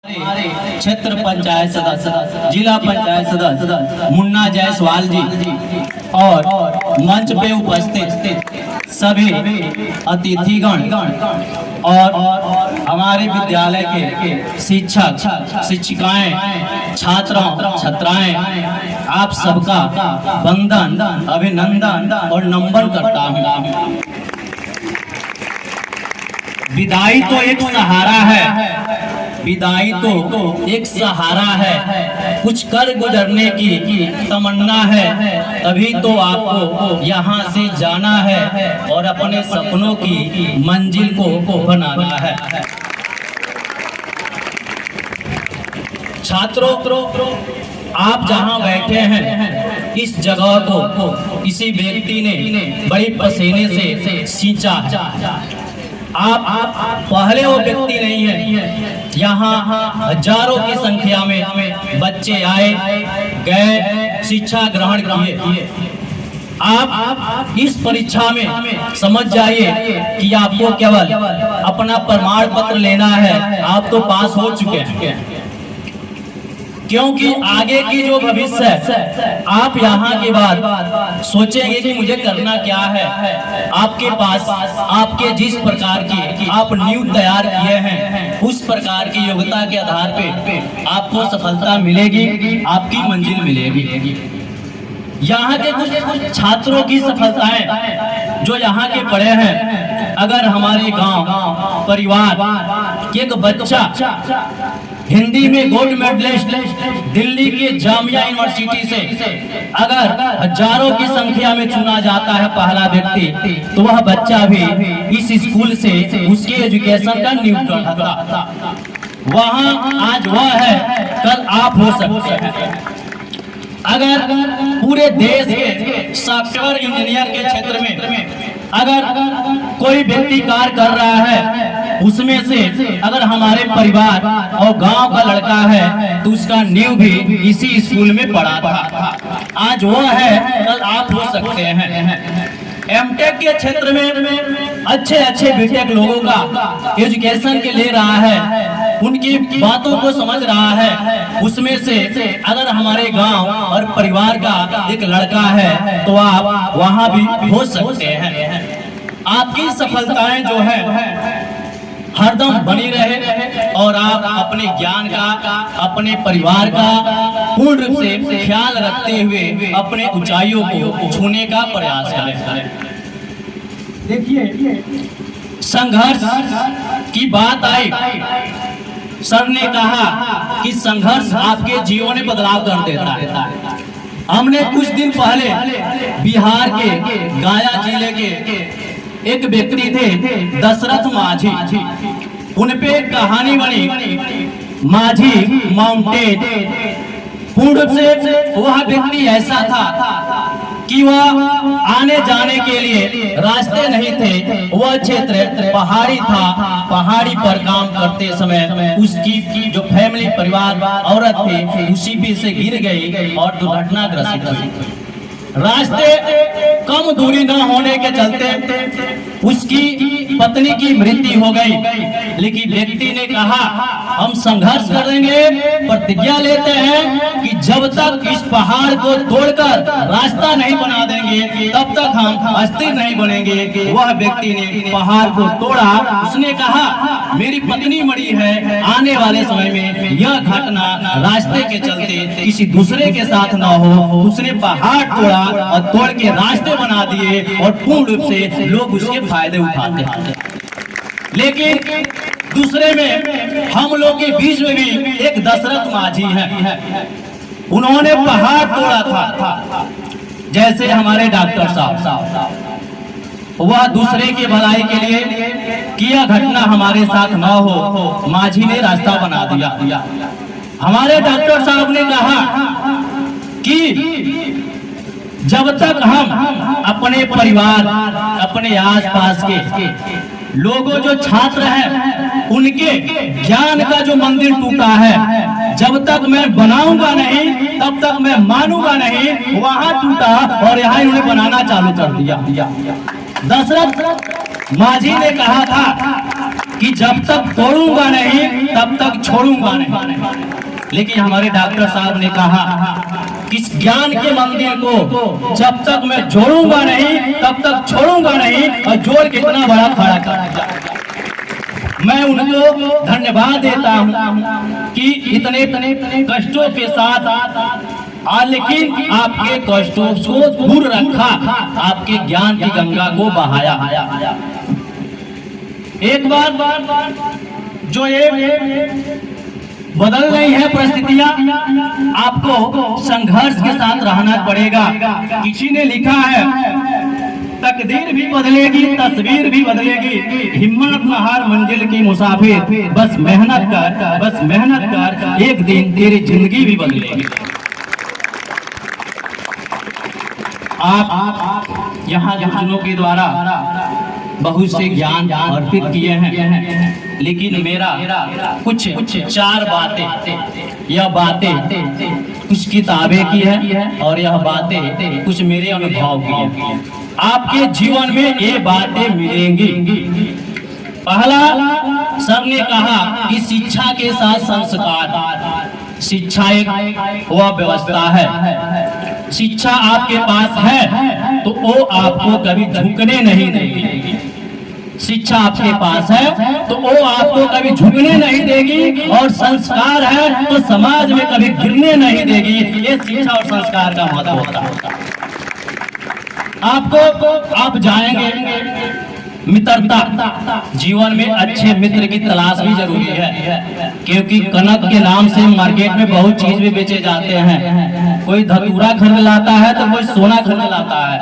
हमारे क्षेत्र पंचायत सदस्य, जिला पंचायत सदस्य मुन्ना जायसवाल जी और मंच पे उपस्थित सभी अतिथिगण और हमारे विद्यालय के शिक्षक शिक्षिकाएं छात्रों छात्राएं, आप सबका वंदन अभिनंदन और नमन करता हूँ। विदाई तो एक सहारा है, विदाई तो एक सहारा है, कुछ कर गुजरने की तमन्ना है, तभी तो आपको यहाँ से जाना है और अपने सपनों की मंजिल को बनाना है। छात्रों, आप जहाँ बैठे हैं इस जगह को किसी व्यक्ति ने बड़ी पसीने से सींचा है। आप पहले वो व्यक्ति नहीं है। यहाँ हजारों की संख्या में बच्चे आए गए, शिक्षा ग्रहण किए। आप इस परीक्षा में समझ जाइए कि आपको केवल अपना प्रमाण पत्र लेना है, आप तो पास हो चुके हैं। क्योंकि आगे की जो भविष्य है, आप यहाँ के बाद सोचेंगे कि मुझे करना क्या है। आपके पास आपके जिस प्रकार की आप नींव तैयार किए हैं, उस प्रकार की योग्यता के आधार पे आपको सफलता मिलेगी, आपकी मंजिल मिलेगी। यहाँ के कुछ छात्रों की सफलताएं जो यहाँ के पढ़े हैं, अगर हमारे गांव परिवार एक बच्चा हिंदी में गोल्ड मेडलिस्ट दिल्ली के जामिया यूनिवर्सिटी से अगर हजारों की संख्या में चुना जाता है पहला व्यक्ति, तो वह बच्चा भी इस स्कूल से उसके एजुकेशन का नींव था। वहाँ आज वह है, कल आप हो सकते हैं। अगर पूरे देश के सॉफ्टवेयर इंजीनियर के क्षेत्र में अगर कोई व्यक्ति कार्य कर रहा है, उसमें से अगर हमारे परिवार और गांव का लड़का है तो उसका नींव भी इसी स्कूल में पढ़ा था। आज वो है, कल आप हो सकते हैं। एमटेक के क्षेत्र में अच्छे बीटेक लोगों का एजुकेशन के ले रहा है, उनकी बातों को समझ रहा है। उसमें से अगर हमारे गांव और परिवार का एक लड़का है तो आप वहां भी हो सकते हैं। आपकी सफलताएं जो है हरदम बनी रहे और आप अपने ज्ञान का, अपने परिवार का पूर्ण रूप से ख्याल रखते हुए अपने ऊंचाइयों को छूने का प्रयास करें। देखिए, संघर्ष की बात आई, सर ने कहा कि संघर्ष आपके जीवन में बदलाव कर देता है। हमने कुछ दिन पहले बिहार के गया जिले के एक व्यक्ति थे दशरथ माझी, उन पे एक कहानी बनी, माझी माउंटेन। पूर्ण रूप से वह व्यक्ति ऐसा था कि वह आने जाने के लिए रास्ते नहीं थे। वह क्षेत्र पहाड़ी था, पहाड़ी पर काम करते समय उसकी जो फैमिली परिवार औरत थे उसी पे से गिर गई और दुर्घटनाग्रस्त हुई। रास्ते कम दूरी न होने के चलते उसकी पत्नी की मृत्यु हो गई, लेकिन व्यक्ति ने कहा हम संघर्ष करेंगे, प्रतिज्ञा लेते हैं कि जब तक इस पहाड़ को तोड़कर रास्ता नहीं बना देंगे तब तक हम अस्थिर नहीं बनेंगे। वह व्यक्ति ने पहाड़ को तोड़ा। उसने कहा मेरी पत्नी मरी है, आने वाले समय में यह घटना रास्ते के चलते किसी दूसरे के साथ न हो। उसने पहाड़ तोड़ा और तोड़ के रास्ते बना दिए और पूर्ण रूप से लोग उसके फायदे उठाते हैं। लेकिन दूसरे में हम लोग के बीच में भी एक दशरथ माझी है, उन्होंने पहाड़ तोड़ा था। जैसे हमारे डॉक्टर साहब, वह दूसरे की भलाई के लिए किया घटना हमारे साथ न हो, माझी ने रास्ता बना दिया। हमारे डॉक्टर साहब ने कहा कि जब तक हम अपने परिवार, अपने आसपास के लोगों जो छात्र हैं उनके ज्ञान का जो मंदिर टूटा है, जब तक मैं बनाऊंगा नहीं तब तक मैं मानूंगा नहीं। वहां टूटा और यहाँ इन्होंने बनाना चालू कर दिया। दशरथ माझी ने कहा था कि जब तक तोड़ूंगा नहीं तब तक छोड़ूंगा नहीं। लेकिन हमारे डॉक्टर साहब ने कहा कि इस ज्ञान के मंदिर को जब तक मैं जोड़ूंगा नहीं तब तक छोड़ूंगा नहीं, और जोड़ के इतना बड़ा खड़ा कर। मैं उनको धन्यवाद देता हूं कि इतने कष्टों के साथ लेकिन आपके कष्टों को दूर रखा, आपके ज्ञान की गंगा को बहाया। एक बार जो ये बदल रही है परिस्थितियां, आपको संघर्ष के साथ रहना पड़ेगा। किसी ने लिखा है तकदीर भी बदलेगी, तस्वीर भी बदलेगी, हिम्मत न हार मंजिल की मुसाफिर, बस मेहनत कर, बस मेहनत कर, एक दिन तेरी जिंदगी भी बदलेगी। आप यहाँ गुरुजनों के द्वारा बहुत से ज्ञान अर्पित किए हैं, लेकिन मेरा कुछ चार बातें, यह बातें कुछ किताबें की है और यह बातें कुछ मेरे अनुभव की है। आपके जीवन में ये बातें मिलेंगी। पहला, सर ने कहा कि शिक्षा के साथ संस्कार। शिक्षा एक वह व्यवस्था है, शिक्षा आपके पास है तो वो आपको कभी झुकने नहीं देगी। शिक्षा आपके पास है तो वो आपको कभी झुकने नहीं देगी, और संस्कार है तो समाज में कभी गिरने नहीं देगी। ये शिक्षा और संस्कार का महत्व होता है। आप जाएंगे मित्रता, जीवन में अच्छे मित्र की तलाश भी जरूरी है, क्योंकि कनक के नाम से मार्केट में बहुत चीज भी बेचे जाते हैं। कोई धतूरा खरीद लाता है तो कोई सोना खरीद लाता है,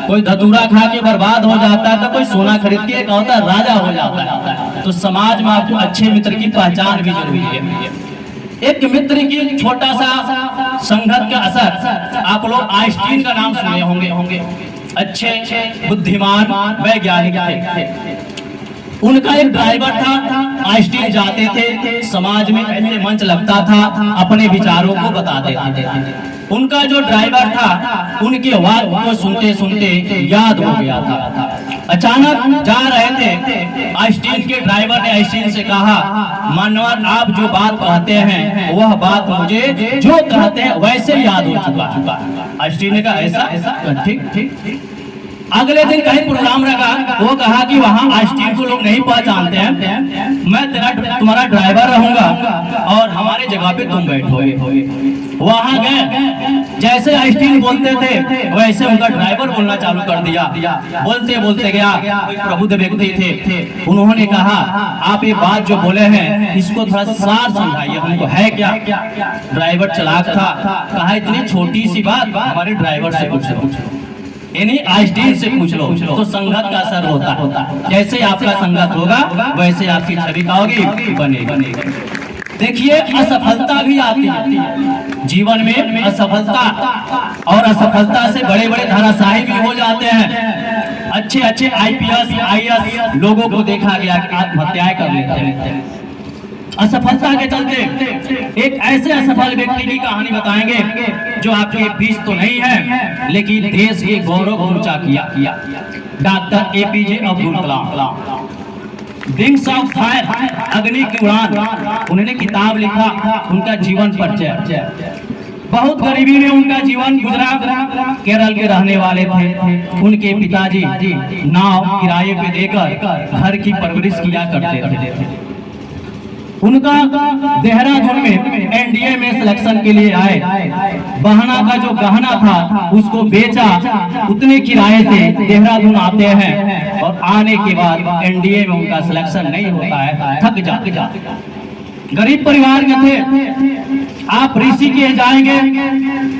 कोई धतूरा खा के बर्बाद हो जाता है तो कोई सोना खरीद के कहता है राजा हो जाता है। तो समाज में आपको अच्छे मित्र की पहचान भी जरूरी है। एक मित्र की छोटा सा संगत का असर, आप लोग आइंस्टीन का नाम सुने होंगे, अच्छे बुद्धिमान वैज्ञानिक थे। उनका एक ड्राइवर था, आइंस्टीन जाते थे समाज में, ऐसे मंच लगता था, अपने विचारों को बताते थे। उनका जो ड्राइवर था, उनकी आवाज को सुनते सुनते याद हो गया था। अचानक जा रहे थे, आइंस्टीन के ड्राइवर ने आइंस्टीन से कहा, मानवर आप जो बात कहते हैं वह बात मुझे जो कहते हैं वैसे याद हो चुका। आइंस्टीन ने कहा ऐसा, ठीक। अगले दिन कहीं प्रोग्राम रखा, वो कहा कि वहाँ आइंस्टीन को लोग नहीं पहचानते हैं, मैं तुम्हारा ड्राइवर रहूंगा और हमारे जगह पे तुम बैठोगे। वहाँ गए, जैसे आइंस्टीन बोलते थे वैसे उनका ड्राइवर बोलना चालू कर दिया। बोलते बोलते गया, कोई प्रबुद्ध व्यक्ति थे, उन्होंने कहा आप ये बात जो बोले हैं इसको थोड़ा सार समझाइए, हमको है क्या। ड्राइवर चालाक था, कहा इतनी छोटी सी बात हमारे ड्राइवर से पूछो, यानी आइंस्टीन से पूछ लो तो संगत का असर होता। जैसे आपका संगत होगा वैसे आपकी छवि का होगी बनेगी। देखिए असफलता भी आती है जीवन में, असफलता और असफलता से बड़े बड़े धराशायी भी हो जाते हैं। अच्छे आईपीएस आईएएस लोगों को देखा गया कि आत्महत्याएं कर लेते हैं असफलता के चलते। एक ऐसे असफल व्यक्ति की कहानी बताएंगे जो आपके बीच तो नहीं है लेकिन देश के गौरव को ऊंचा किया। Doctor APJ Abdul Kalam, wings of fire, अग्नि की उड़ान, उन्होंने किताब लिखा, उनका जीवन परिचय। बहुत गरीबी में उनका जीवन गुजरा, केरल के रहने वाले थे। उनके पिताजी नाव किराए पे देकर घर की परवरिश किया करते थे। उनका देहरादून में एनडीए में सिलेक्शन के लिए आए, बहना का जो गहना था उसको बेचा, उतने किराए से देहरादून आते हैं और आने के बाद एनडीए में उनका सिलेक्शन नहीं होता है, थक जाते। गरीब परिवार के थे। आप ऋषिकेश जाएंगे,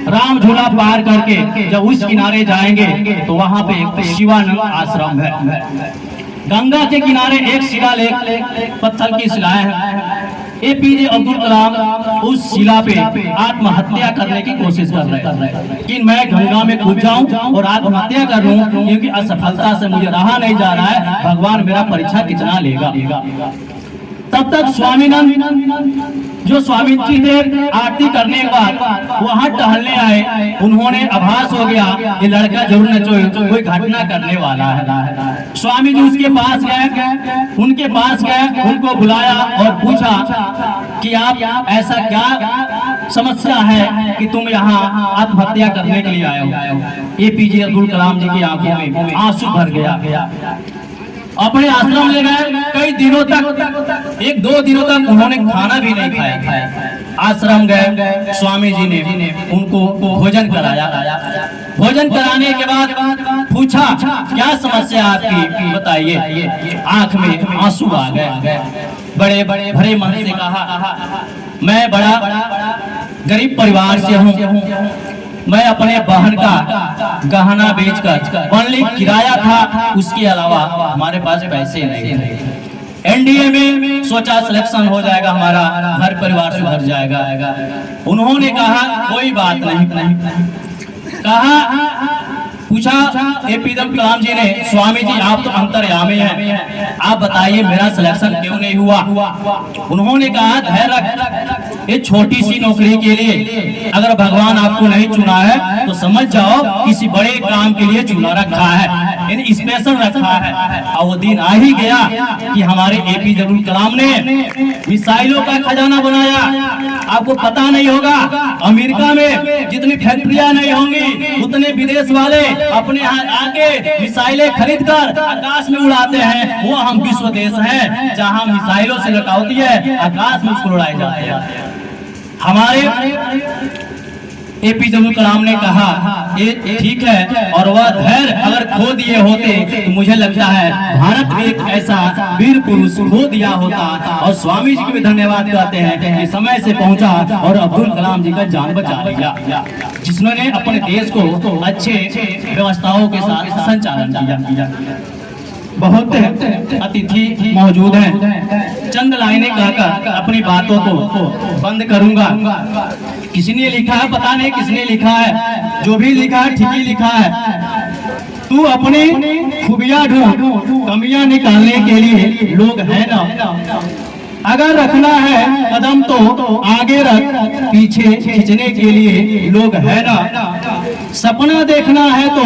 राम झूला पार करके जब उस किनारे जाएंगे तो वहां पे एक शिवानंद आश्रम है। गंगा के किनारे एक शिलालेख, पत्थर की शिलाएं हैं। एपीजे अब्दुल कलाम उस शिला पे आत्महत्या करने की कोशिश कर रहे हैं कि मैं गंगा में कूद जाऊं और आत्महत्या कर लूं, क्योंकि असफलता से मुझे रहा नहीं जा रहा है, भगवान मेरा परीक्षा कितना लेगा। तब तक स्वामीनंद जो स्वामी जी ने आरती करने के बाद वहाँ टहलने आए, उन्होंने आभास हो गया ये लड़का जरूर न कोई घटना करने वाला है। स्वामी जी उसके पास गए, उनके पास गए, उनको बुलाया और पूछा कि आप ऐसा क्या समस्या है कि तुम यहाँ आत्महत्या करने के लिए आए हो। एपीजे अब्दुल कलाम जी की आंखों में आंसू भर गया। अपने आश्रम ले गए, कई दिनों तक, 1-2 दिनों तक उन्होंने खाना भी नहीं खाया। आश्रम गए, स्वामी जी ने उनको भोजन कराया। भोजन कराने के बाद पूछा क्या समस्या आपकी बताइए। आंख में आंसू आ गए। बड़े भरे मन से कहा मैं बड़ा गरीब परिवार से हूँ, मैं अपने बहन का गहना बेचकर ओनली किराया था, उसके अलावा हमारे पास पैसे नहीं थे। एनडीए में सोचा सिलेक्शन हो जाएगा, हमारा घर परिवार सुधर जाएगा। उन्होंने कहा कोई बात नहीं। कहा पूछा एपीजे अब्दुल कलाम जी ने, स्वामी जी आप तो अंतर्यामी हैं, आप बताइए मेरा सिलेक्शन क्यों नहीं हुआ। उन्होंने कहा धैर्य रख, ये छोटी सी नौकरी के लिए अगर भगवान आपको नहीं चुना है तो समझ जाओ किसी बड़े काम के लिए चुना रखा है, यानी स्पेशल रखा है। और वो दिन आ ही गया कि हमारे एपीजे अब्दुल कलाम ने मिसाइलों का खजाना बनाया। आपको पता नहीं होगा, अमेरिका में जितनी फैक्ट्रियां नहीं होंगी उतने विदेश वाले अपने यहाँ आके मिसाइलें खरीद कर आकाश में उड़ाते हैं। वो हम विश्व देश हैं जहाँ मिसाइलों से लौटती है, आकाश में उसको उड़ाए जाते हैं। हमारे एपीजे अब्दुल कलाम ने कहा ये ठीक है, और वह धैर्य अगर खो दिए होते तो मुझे लगता है भारत में एक ऐसा वीर पुरुष खो दिया होता। और स्वामी जी को भी धन्यवाद कहते हैं कि समय से पहुंचा और अब्दुल कलाम जी का जान बचा लिया, जिन्होंने अपने देश को अच्छे व्यवस्थाओं के साथ संचालन किया। बहुत अतिथि मौजूद हैं, चंद लाइनें कहकर अपनी बातों को बंद करूंगा। किसी ने लिखा है, पता नहीं किसने लिखा है, जो भी लिखा है ठीक ही लिखा है। तू अपनी खूबियां ढूंढ, कमियां निकालने के लिए लोग हैं ना। अगर रखना है कदम तो आगे रख, पीछे खींचने के लिए लोग है ना। सपना देखना है तो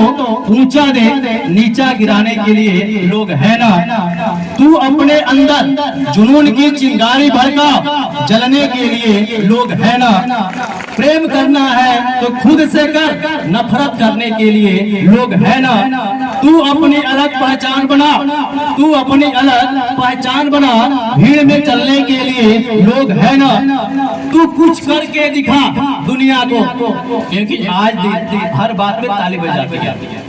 ऊंचा देख, नीचा गिराने के लिए लोग है ना। तू अपने अंदर जुनून की चिंगारी भड़का, जलने के लिए लोग है ना। प्रेम करना है तो खुद से कर, नफरत करने के लिए लोग है ना। तू अपनी अलग पहचान बना, तू अपनी अलग पहचान बना, भीड़ में चलने के लिए लोग है ना। तू कुछ करके दिखा दुनिया को, क्योंकि आज हर बात में ताली बजाती है।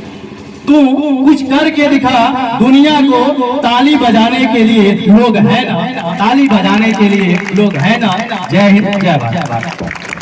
तू कुछ करके दिखा दुनिया को, ताली बजाने के लिए लोग है ना, ताली बजाने के लिए लोग है ना। जय हिंद, जय भारत।